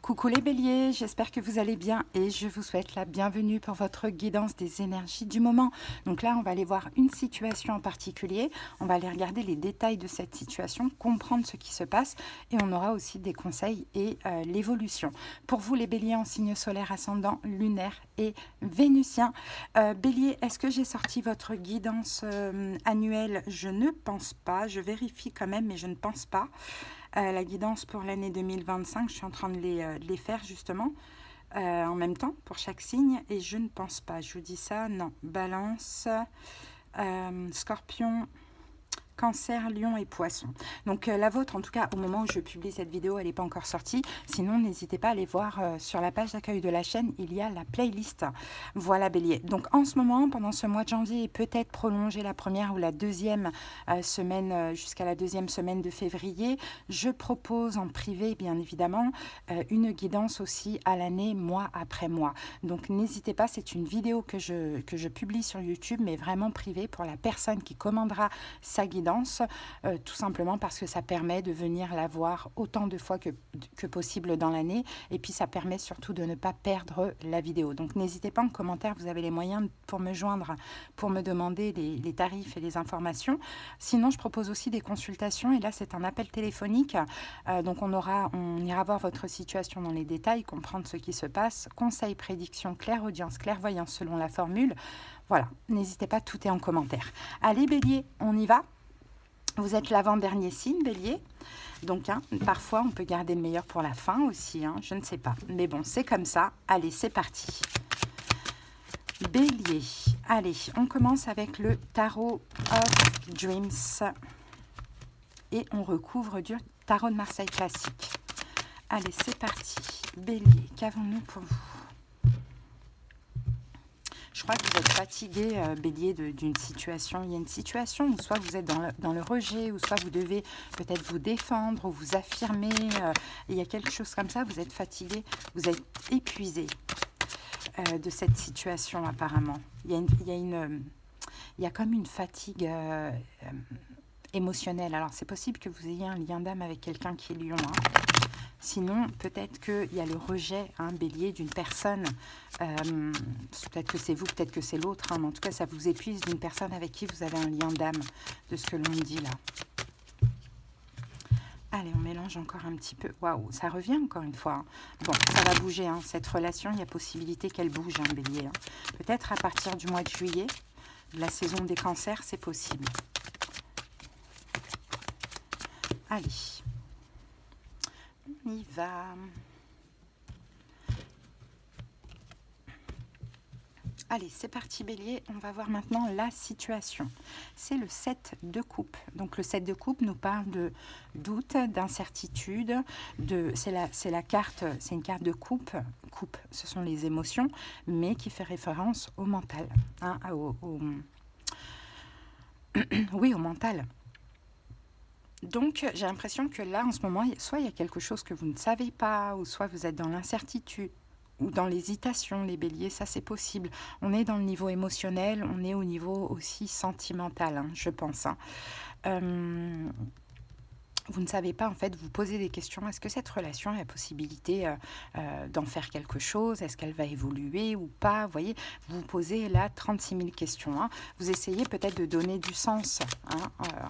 Coucou les béliers, j'espère que vous allez bien et je vous souhaite la bienvenue pour votre guidance des énergies du moment. Donc là, on va aller voir une situation en particulier, on va aller regarder les détails de cette situation, comprendre ce qui se passe et on aura aussi des conseils et l'évolution. Pour vous les béliers en signe solaire ascendant, lunaire et vénusien. Bélier, est-ce que j'ai sorti votre guidance annuelle? Je ne pense pas, je vérifie quand même mais je ne pense pas. La guidance pour l'année 2025, je suis en train de les faire justement en même temps pour chaque signe et je ne pense pas, je vous dis ça, non. Balance, Scorpion, Cancer, Lion et Poisson. Donc la vôtre, en tout cas, au moment où je publie cette vidéo, elle n'est pas encore sortie. Sinon, n'hésitez pas à aller voir sur la page d'accueil de la chaîne, il y a la playlist. Voilà, Bélier. Donc en ce moment, pendant ce mois de janvier, et peut-être prolonger la première ou la deuxième semaine, jusqu'à la deuxième semaine de février, je propose en privé, bien évidemment, une guidance aussi à l'année, mois après mois. Donc n'hésitez pas, c'est une vidéo que je publie sur YouTube, mais vraiment privée pour la personne qui commandera sa guidance. Tout simplement parce que ça permet de venir la voir autant de fois que possible dans l'année et puis ça permet surtout de ne pas perdre la vidéo. Donc n'hésitez pas en commentaire, vous avez les moyens pour me joindre, pour me demander les tarifs et les informations. Sinon, je propose aussi des consultations et là c'est un appel téléphonique. Donc on ira voir votre situation dans les détails, comprendre ce qui se passe, conseils, prédictions, clairaudience, clairvoyance selon la formule. Voilà, n'hésitez pas, tout est en commentaire. Allez Bélier, on y va? Vous êtes l'avant-dernier signe, Bélier. Donc, parfois, on peut garder le meilleur pour la fin aussi. Je ne sais pas. Mais bon, c'est comme ça. Allez, c'est parti. Bélier. Allez, on commence avec le Tarot of Dreams. Et on recouvre du Tarot de Marseille classique. Allez, c'est parti. Bélier, qu'avons-nous pour vous? Je crois que vous êtes fatigué, Bélier, d'une situation. Il y a une situation où soit vous êtes dans le rejet, ou soit vous devez peut-être vous défendre ou vous affirmer. Il y a quelque chose comme ça, vous êtes fatigué, vous êtes épuisé de cette situation apparemment. Il y a comme une fatigue émotionnelle. Alors c'est possible que vous ayez un lien d'âme avec quelqu'un qui est lion. Sinon, peut-être qu'il y a le rejet, Bélier, d'une personne. Peut-être que c'est vous, peut-être que c'est l'autre. Mais en tout cas, ça vous épuise d'une personne avec qui vous avez un lien d'âme, de ce que l'on dit là. Allez, on mélange encore un petit peu. Waouh, ça revient encore une fois. Bon, ça va bouger. Cette relation, il y a possibilité qu'elle bouge, Bélier. Peut-être à partir du mois de juillet, de la saison des cancers, c'est possible. Allez. On y va. Allez, c'est parti Bélier, on va voir maintenant la situation. C'est le 7 de coupe. Donc le 7 de coupe nous parle de doute, d'incertitude, c'est une carte de coupe. Coupe, ce sont les émotions, mais qui fait référence au mental. Oui, au mental. Donc, j'ai l'impression que là, en ce moment, soit il y a quelque chose que vous ne savez pas, ou soit vous êtes dans l'incertitude, ou dans l'hésitation, les béliers, ça c'est possible. On est dans le niveau émotionnel, on est au niveau aussi sentimental, je pense. Vous ne savez pas, en fait, vous posez des questions. Est-ce que cette relation a la possibilité d'en faire quelque chose? Est-ce qu'elle va évoluer ou pas? Vous voyez, vous posez là 36 000 questions. Vous essayez peut-être de donner du sens.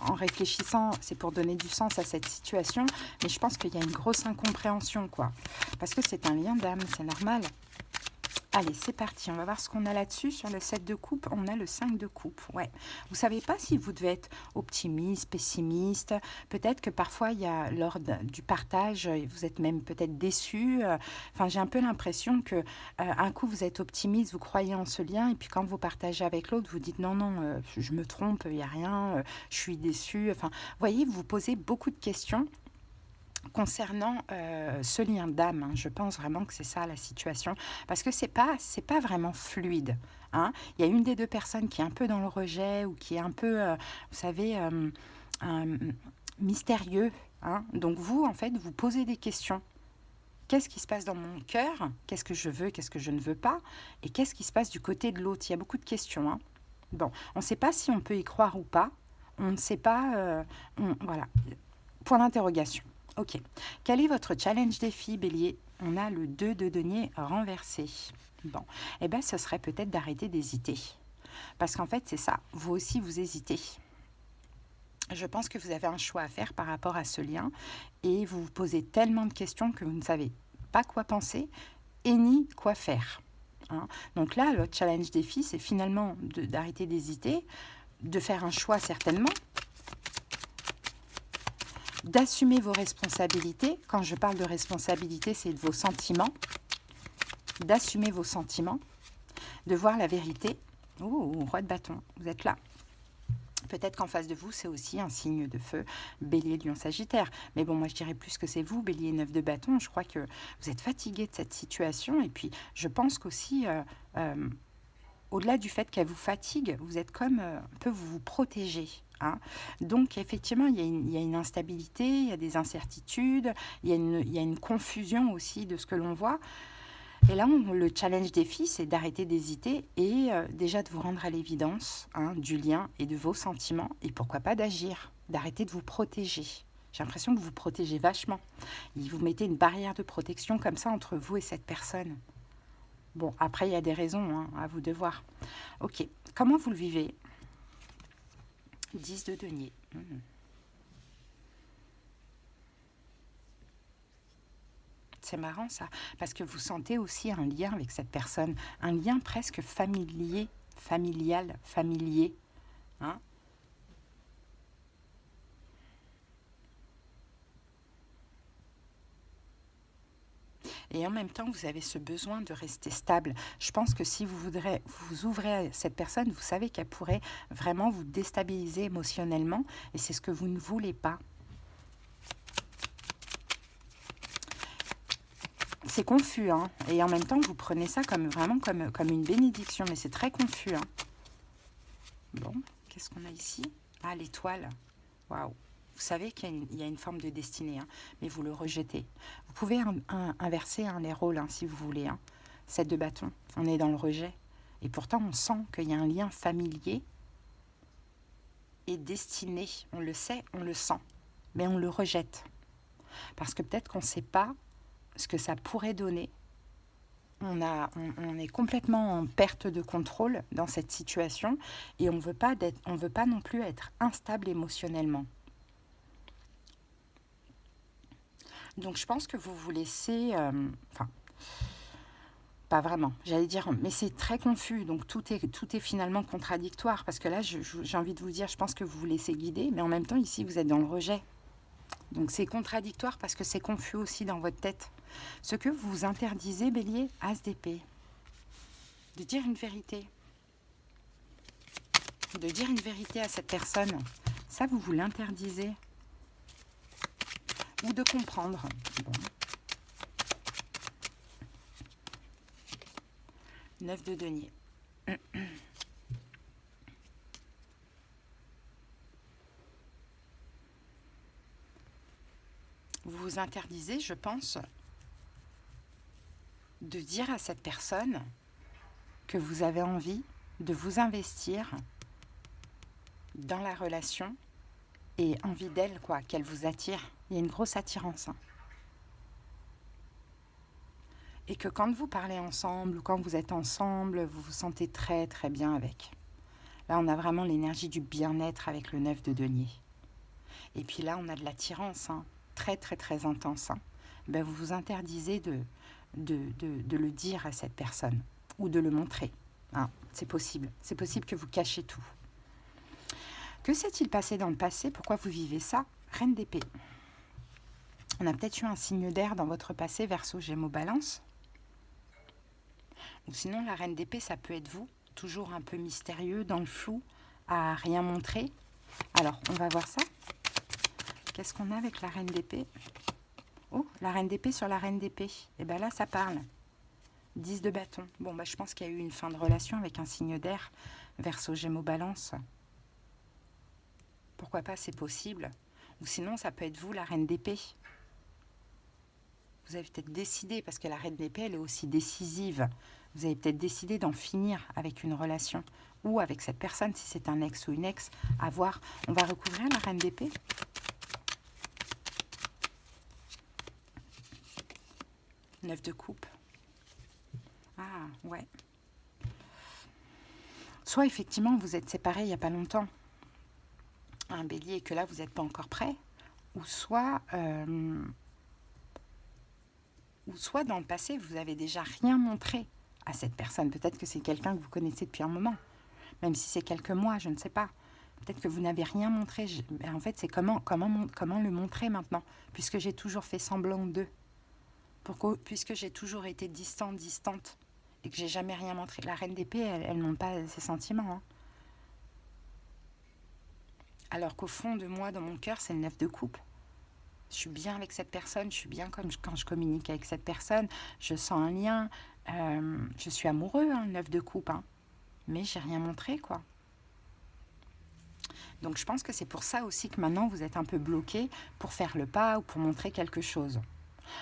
En réfléchissant, c'est pour donner du sens à cette situation. Mais je pense qu'il y a une grosse incompréhension, quoi. Parce que c'est un lien d'âme, c'est normal. Allez, c'est parti. On va voir ce qu'on a là-dessus. Sur le 7 de coupe, on a le 5 de coupe. Ouais. Vous ne savez pas si vous devez être optimiste, pessimiste. Peut-être que parfois, il y a lors du partage, vous êtes même peut-être déçu. Enfin, j'ai un peu l'impression que un coup, vous êtes optimiste, vous croyez en ce lien. Et puis, quand vous partagez avec l'autre, vous dites non, je me trompe, il n'y a rien, je suis déçu. Enfin, vous voyez, vous posez beaucoup de questions concernant ce lien d'âme. Je pense vraiment que c'est ça la situation, parce que c'est pas vraiment fluide. Il y a une des deux personnes qui est un peu dans le rejet ou qui est un peu, vous savez, mystérieux. Donc vous, en fait, vous posez des questions. Qu'est-ce qui se passe dans mon cœur? Qu'est-ce que je veux? Qu'est-ce que je ne veux pas? Et qu'est-ce qui se passe du côté de l'autre? Il y a beaucoup de questions. Bon, on ne sait pas si on peut y croire ou pas. On ne sait pas. Voilà. Point d'interrogation. Ok. Quel est votre challenge défi, Bélier? On a le 2 de denier renversé. Bon, eh bien, ce serait peut-être d'arrêter d'hésiter. Parce qu'en fait, c'est ça. Vous aussi, vous hésitez. Je pense que vous avez un choix à faire par rapport à ce lien et vous vous posez tellement de questions que vous ne savez pas quoi penser et ni quoi faire. Hein. Donc là, le challenge défi, c'est finalement d'arrêter d'hésiter, de faire un choix certainement, d'assumer vos responsabilités. Quand je parle de responsabilité, c'est de vos sentiments, d'assumer vos sentiments, de voir la vérité. Oh, roi de bâton, vous êtes là. Peut-être qu'en face de vous, c'est aussi un signe de feu, Bélier, Lion, Sagittaire. Mais bon, moi, je dirais plus que c'est vous, Bélier, 9 de bâton. Je crois que vous êtes fatigué de cette situation. Et puis, je pense qu'aussi, au-delà du fait qu'elle vous fatigue, vous êtes comme un peu, vous vous protégez. Hein. Donc, effectivement, il y a une instabilité, il y a des incertitudes, il y a une confusion aussi de ce que l'on voit. Et là, le challenge défi, c'est d'arrêter d'hésiter et déjà de vous rendre à l'évidence du lien et de vos sentiments et pourquoi pas d'agir, d'arrêter de vous protéger. J'ai l'impression que vous vous protégez vachement. Et vous mettez une barrière de protection comme ça entre vous et cette personne. Bon, après, il y a des raisons, à vous de voir. Ok, comment vous le vivez? 10 de denier. C'est marrant ça, parce que vous sentez aussi un lien avec cette personne, un lien presque familier, familial, familier. Hein. Et en même temps, vous avez ce besoin de rester stable. Je pense que si vous voudrez vous ouvrez à cette personne, vous savez qu'elle pourrait vraiment vous déstabiliser émotionnellement, et c'est ce que vous ne voulez pas. C'est confus, hein. Et en même temps, vous prenez ça comme vraiment comme une bénédiction, mais c'est très confus. Hein. Bon, qu'est-ce qu'on a ici? Ah, l'étoile. Waouh. Vous savez qu'il y a une forme de destinée, hein, mais vous le rejetez. Vous pouvez inverser les rôles, si vous voulez. 7 de bâton, on est dans le rejet. Et pourtant, on sent qu'il y a un lien familier et destiné. On le sait, on le sent, mais on le rejette. Parce que peut-être qu'on ne sait pas ce que ça pourrait donner. On est complètement en perte de contrôle dans cette situation et on veut pas non plus être instable émotionnellement. Donc je pense que vous vous laissez... pas vraiment, j'allais dire, mais c'est très confus, donc tout est finalement contradictoire, parce que là, j'ai envie de vous dire, je pense que vous vous laissez guider, mais en même temps, ici, vous êtes dans le rejet. Donc c'est contradictoire parce que c'est confus aussi dans votre tête. Ce que vous vous interdisez, Bélier, As d'épée, de dire une vérité. De dire une vérité à cette personne, ça, vous l'interdisez. Ou de comprendre. Bon. 9 de denier. Vous vous interdisez, je pense, de dire à cette personne que vous avez envie de vous investir dans la relation et envie d'elle, qu'elle vous attire. Il y a une grosse attirance. Et que quand vous parlez ensemble ou quand vous êtes ensemble, vous vous sentez très très bien avec. Là, on a vraiment l'énergie du bien-être avec le 9 de denier. Et puis là, on a de l'attirance, très très très intense. Vous vous interdisez de le dire à cette personne ou de le montrer. C'est possible. C'est possible que vous cachez tout. Que s'est-il passé dans le passé? Pourquoi vous vivez ça? Reine d'épée. On a peut-être eu un signe d'air dans votre passé, Verseau, Gémeaux, Balance. Ou sinon, la reine d'épée, ça peut être vous, toujours un peu mystérieux, dans le flou, à rien montrer. Alors, on va voir ça. Qu'est-ce qu'on a avec la reine d'épée? Oh, la reine d'épée sur la reine d'épée. Et bien là, ça parle. 10 de bâton. Bon, je pense qu'il y a eu une fin de relation avec un signe d'air, Verseau, Gémeaux, Balance. Pourquoi pas, c'est possible. Ou sinon, ça peut être vous, la reine d'épée. Vous avez peut-être décidé, parce que la reine d'épée, elle est aussi décisive. Vous avez peut-être décidé d'en finir avec une relation ou avec cette personne, si c'est un ex ou une ex, à voir. On va recouvrir la reine d'épée. 9 de coupe. Ah, ouais. Soit effectivement, vous êtes séparés il n'y a pas longtemps, un bélier, et que là, vous n'êtes pas encore prêt, ou soit dans le passé, vous avez déjà rien montré à cette personne. Peut-être que c'est quelqu'un que vous connaissez depuis un moment, même si c'est quelques mois, je ne sais pas. Peut-être que vous n'avez rien montré. En fait, c'est comment le montrer maintenant, puisque j'ai toujours fait semblant d'eux, puisque j'ai toujours été distante, et que j'ai jamais rien montré. La reine d'épée, elle montre pas ses sentiments. Hein. Alors qu'au fond de moi, dans mon cœur, c'est le 9 de coupe. Je suis bien avec cette personne, je suis bien comme quand je communique avec cette personne, je sens un lien, je suis amoureux, hein, le 9 de coupe, hein, mais j'ai rien montré, quoi. Donc je pense que c'est pour ça aussi que maintenant vous êtes un peu bloqué pour faire le pas ou pour montrer quelque chose.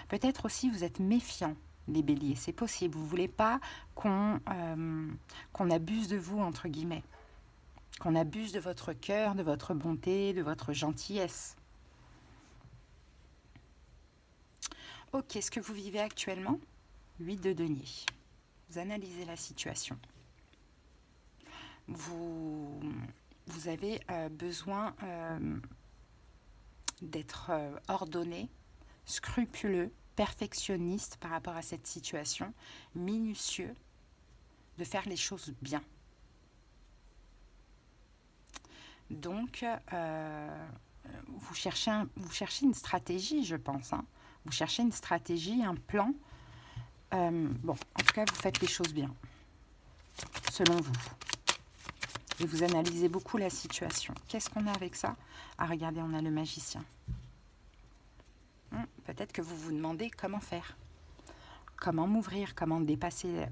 Peut-être aussi vous êtes méfiant, les béliers, c'est possible, vous ne voulez pas qu'on abuse de vous, entre guillemets, qu'on abuse de votre cœur, de votre bonté, de votre gentillesse. Ok, ce que vous vivez actuellement, 8 de denier. Vous analysez la situation. Vous avez besoin d'être ordonné, scrupuleux, perfectionniste par rapport à cette situation, minutieux, de faire les choses bien. Donc, vous cherchez une stratégie, je pense. Hein. Vous cherchez une stratégie, un plan. Bon, en tout cas, vous faites les choses bien, selon vous. Et vous analysez beaucoup la situation. Qu'est-ce qu'on a avec ça? Ah, regardez, on a le magicien. Peut-être que vous vous demandez comment faire. Comment m'ouvrir, comment dépasser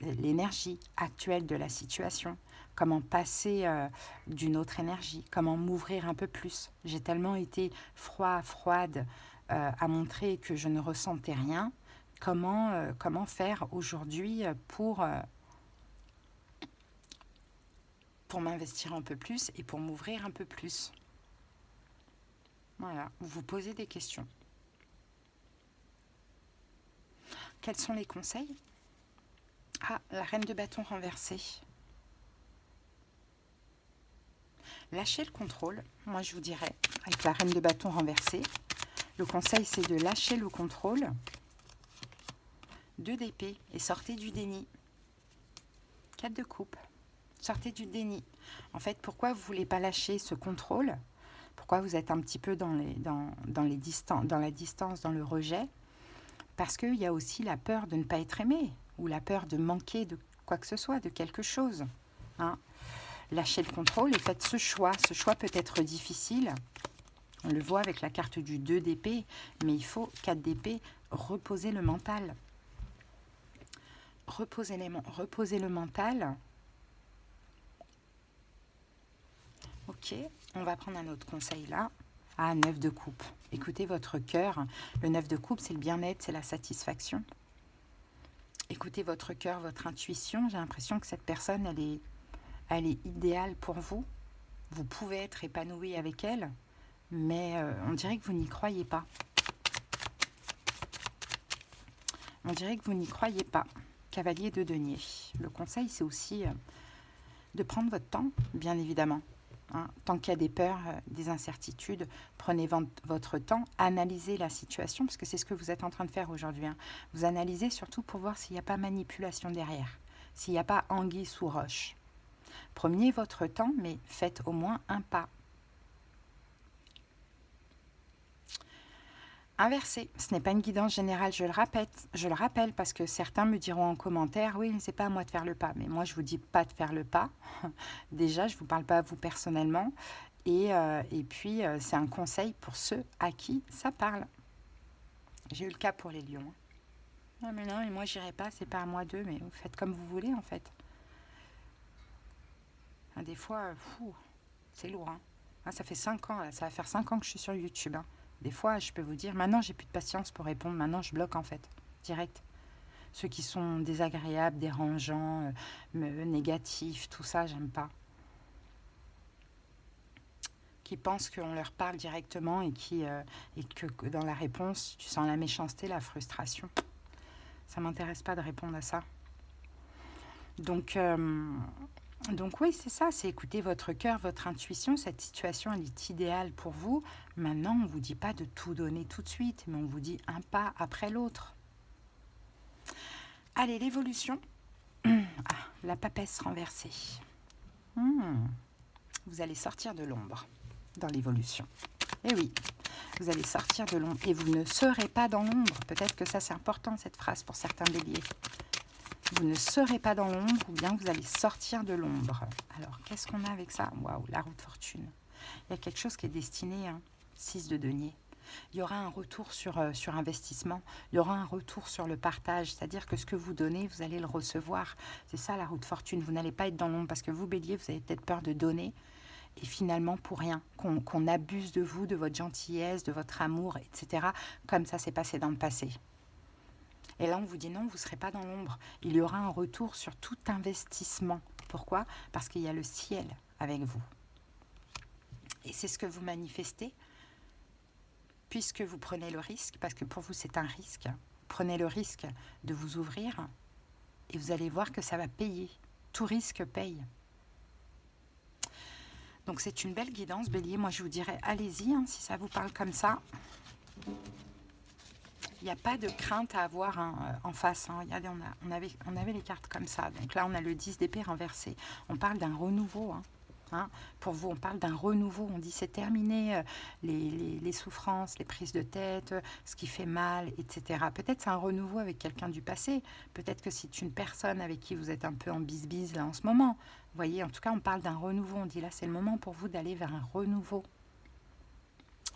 l'énergie actuelle de la situation, comment passer d'une autre énergie, comment m'ouvrir un peu plus. J'ai tellement été froide à montrer que je ne ressentais rien. Comment faire aujourd'hui pour m'investir un peu plus et pour m'ouvrir un peu plus. Voilà, vous vous posez des questions. Quels sont les conseils? Ah, la reine de bâton renversée. Lâchez le contrôle, moi je vous dirais, avec la reine de bâton renversée. Le conseil, c'est de lâcher le contrôle. 2 d'épée et sortez du déni. 4 de coupe. Sortez du déni. En fait, pourquoi vous ne voulez pas lâcher ce contrôle? Pourquoi vous êtes un petit peu dans la distance, dans le rejet? Parce qu'il y a aussi la peur de ne pas être aimé, ou la peur de manquer de quoi que ce soit, de quelque chose. Hein. Lâchez le contrôle et faites ce choix. Ce choix peut être difficile. On le voit avec la carte du 2 d'épée, mais il faut 4 d'épée, reposer le mental. Reposer le mental. Ok, on va prendre un autre conseil là. Ah, 9 de coupe. Écoutez votre cœur. Le 9 de coupe, c'est le bien-être, c'est la satisfaction. Écoutez votre cœur, votre intuition. J'ai l'impression que cette personne, elle est idéale pour vous. Vous pouvez être épanoui avec elle, mais on dirait que vous n'y croyez pas. On dirait que vous n'y croyez pas. Cavalier de denier. Le conseil, c'est aussi de prendre votre temps, bien évidemment. Hein. Tant qu'il y a des peurs, des incertitudes, prenez votre temps, analysez la situation, parce que c'est ce que vous êtes en train de faire aujourd'hui. Hein. Vous analysez surtout pour voir s'il n'y a pas manipulation derrière, s'il n'y a pas anguille sous roche. Prenez votre temps, mais faites au moins un pas. Inversé, ce n'est pas une guidance générale, je le rappelle parce que certains me diront en commentaire, oui, c'est pas à moi de faire le pas, mais moi je vous dis pas de faire le pas. Déjà, je vous parle pas à vous personnellement, et puis c'est un conseil pour ceux à qui ça parle. J'ai eu le cas pour les lions. Non, mais non, et moi j'irai pas, c'est pas à moi d'eux, mais vous faites comme vous voulez en fait. Des fois, c'est lourd. Hein. Ah, ça fait 5 ans, là, ça va faire 5 ans que je suis sur YouTube. Hein. Des fois, je peux vous dire, maintenant, j'ai plus de patience pour répondre. Maintenant, je bloque, en fait, direct. Ceux qui sont désagréables, dérangeants, négatifs, tout ça, j'aime pas. qui pensent qu'on leur parle directement et que dans la réponse, tu sens la méchanceté, la frustration. Ça ne m'intéresse pas de répondre à ça. Donc oui, c'est ça, c'est écouter votre cœur, votre intuition. Cette situation, elle est idéale pour vous. Maintenant, on ne vous dit pas de tout donner tout de suite, mais on vous dit un pas après l'autre. Allez, l'évolution. Ah, la papesse renversée. Vous allez sortir de l'ombre dans l'évolution. Eh oui, vous allez sortir de l'ombre et vous ne serez pas dans l'ombre. Peut-être que ça, c'est important, cette phrase, pour certains béliers. Vous ne serez pas dans l'ombre ou bien vous allez sortir de l'ombre. Alors, qu'est-ce qu'on a avec ça? Waouh, la roue de fortune. Il y a quelque chose qui est destiné, 6 de denier. Il y aura un retour sur investissement, il y aura un retour sur le partage, c'est-à-dire que ce que vous donnez, vous allez le recevoir. C'est ça la roue de fortune, vous n'allez pas être dans l'ombre parce que vous, bélier, vous avez peut-être peur de donner et finalement pour rien, qu'on abuse de vous, de votre gentillesse, de votre amour, etc. Comme ça s'est passé dans le passé. Et là, on vous dit non, vous ne serez pas dans l'ombre. Il y aura un retour sur tout investissement. Pourquoi? Parce qu'il y a le ciel avec vous. Et c'est ce que vous manifestez puisque vous prenez le risque, parce que pour vous c'est un risque, prenez le risque de vous ouvrir et vous allez voir que ça va payer. Tout risque paye. Donc c'est une belle guidance, bélier. Moi je vous dirais, allez-y, si ça vous parle comme ça. Il n'y a pas de crainte à avoir en face. Regardez, on avait les cartes comme ça. Donc là on a le 10 d'épée renversé. On parle d'un renouveau. Pour vous, on parle d'un renouveau. On dit c'est terminé les souffrances, les prises de tête, ce qui fait mal, etc. Peut-être c'est un renouveau avec quelqu'un du passé. Peut-être que c'est une personne avec qui vous êtes un peu en bise-bise là en ce moment. Vous voyez, en tout cas, on parle d'un renouveau. On dit là, c'est le moment pour vous d'aller vers un renouveau.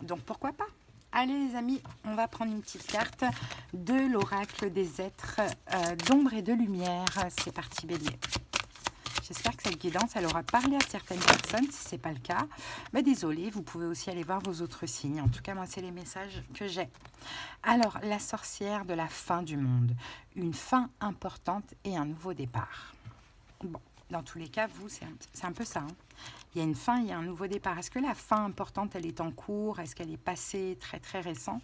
Donc pourquoi pas? Allez les amis, on va prendre une petite carte de l'oracle des êtres d'ombre et de lumière. C'est parti, bélier. J'espère que cette guidance, elle aura parlé à certaines personnes. Si ce n'est pas le cas, mais désolé, vous pouvez aussi aller voir vos autres signes. En tout cas, moi, c'est les messages que j'ai. Alors, la sorcière de la fin du monde. Une fin importante et un nouveau départ. Bon, dans tous les cas, vous, c'est un peu ça. Il y a une fin, il y a un nouveau départ. Est-ce que la fin importante, elle est en cours? Est-ce qu'elle est passée, très, très récent?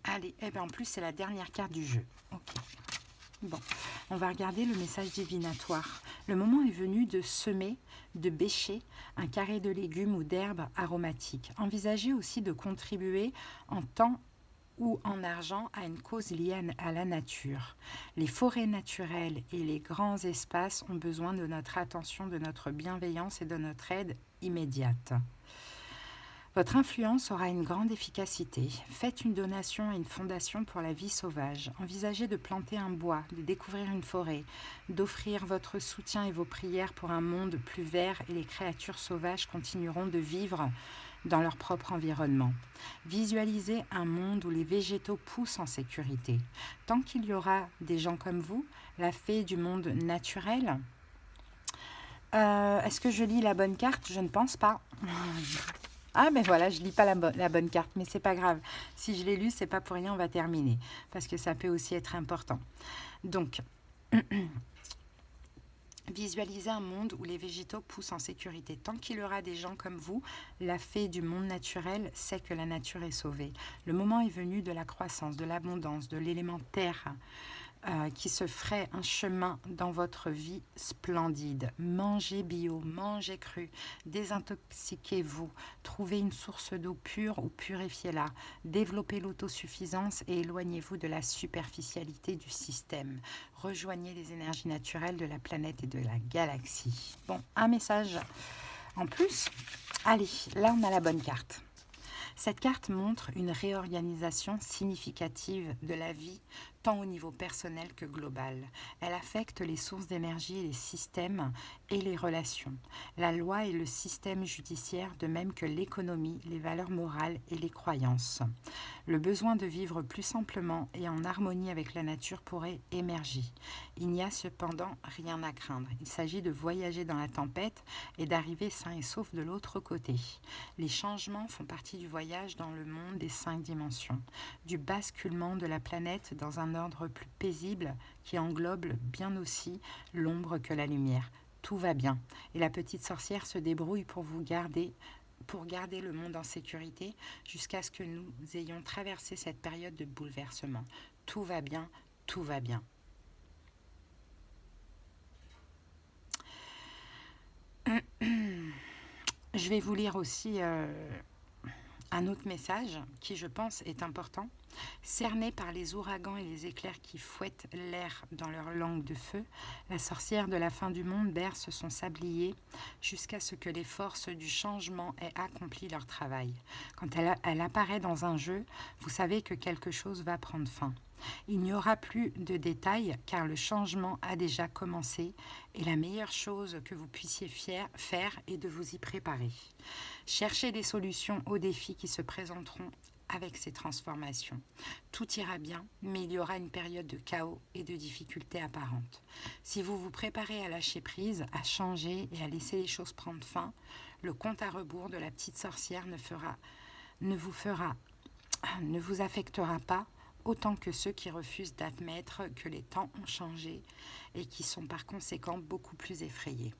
Allez, eh bien, en plus, c'est la dernière carte du jeu. Ok. Bon, on va regarder le message divinatoire. Le moment est venu de semer, de bêcher un carré de légumes ou d'herbes aromatiques. Envisagez aussi de contribuer en temps ou en argent à une cause liée à la nature. Les forêts naturelles et les grands espaces ont besoin de notre attention, de notre bienveillance et de notre aide immédiate. Votre influence aura une grande efficacité. Faites une donation à une fondation pour la vie sauvage. Envisagez de planter un bois, de découvrir une forêt, d'offrir votre soutien et vos prières pour un monde plus vert et les créatures sauvages continueront de vivre dans leur propre environnement. Visualisez un monde où les végétaux poussent en sécurité. Tant qu'il y aura des gens comme vous, la fée du monde naturel. Est-ce que je lis la bonne carte? Je ne pense pas. Ah, mais voilà, je ne lis pas la bonne carte, mais c'est pas grave. Si je l'ai lu, c'est pas pour rien, on va terminer. Parce que ça peut aussi être important. Donc, visualisez un monde où les végétaux poussent en sécurité. Tant qu'il y aura des gens comme vous, la fée du monde naturel sait que la nature est sauvée. Le moment est venu de la croissance, de l'abondance, de l'élément terre, qui se ferait un chemin dans votre vie splendide. Mangez bio, mangez cru, désintoxiquez-vous, trouvez une source d'eau pure ou purifiez-la, développez l'autosuffisance et éloignez-vous de la superficialité du système. Rejoignez les énergies naturelles de la planète et de la galaxie. Bon, un message en plus. Allez, là on a la bonne carte. Cette carte montre une réorganisation significative de la vie, tant au niveau personnel que global. Elle affecte les sources d'énergie, les systèmes et les relations. La loi et le système judiciaire, de même que l'économie, les valeurs morales et les croyances. Le besoin de vivre plus simplement et en harmonie avec la nature pourrait émerger. Il n'y a cependant rien à craindre. Il s'agit de voyager dans la tempête et d'arriver sain et sauf de l'autre côté. Les changements font partie du voyage dans le monde des 5 dimensions, du basculement de la planète dans un ordre plus paisible qui englobe bien aussi l'ombre que la lumière. tout va bien. Et la petite sorcière se débrouille pour garder le monde en sécurité jusqu'à ce que nous ayons traversé cette période de bouleversement. Tout va bien, tout va bien. Je vais vous lire aussi un autre message qui, je pense, est important. Cernée par les ouragans et les éclairs qui fouettent l'air dans leur langue de feu, la sorcière de la fin du monde berce son sablier jusqu'à ce que les forces du changement aient accompli leur travail. Quand elle apparaît dans un jeu, vous savez que quelque chose va prendre fin. Il n'y aura plus de détails car le changement a déjà commencé et la meilleure chose que vous puissiez faire est de vous y préparer. Cherchez des solutions aux défis qui se présenteront avec ces transformations. Tout ira bien, mais il y aura une période de chaos et de difficultés apparentes. Si vous vous préparez à lâcher prise, à changer et à laisser les choses prendre fin, le compte à rebours de la petite sorcière ne vous affectera pas autant que ceux qui refusent d'admettre que les temps ont changé et qui sont par conséquent beaucoup plus effrayés.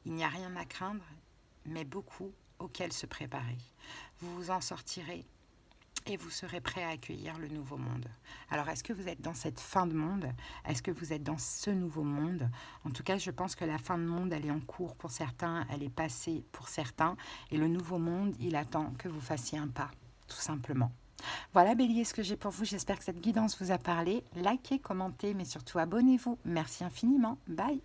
Il n'y a rien à craindre, mais beaucoup auxquels se préparer. Vous vous en sortirez et vous serez prêt à accueillir le nouveau monde. Alors, est-ce que vous êtes dans cette fin de monde? Est-ce que vous êtes dans ce nouveau monde? En tout cas, je pense que la fin de monde, elle est en cours pour certains, elle est passée pour certains, et le nouveau monde, il attend que vous fassiez un pas, tout simplement. Voilà Bélier, ce que j'ai pour vous. J'espère que cette guidance vous a parlé. Likez, commentez, mais surtout abonnez-vous. Merci infiniment. Bye.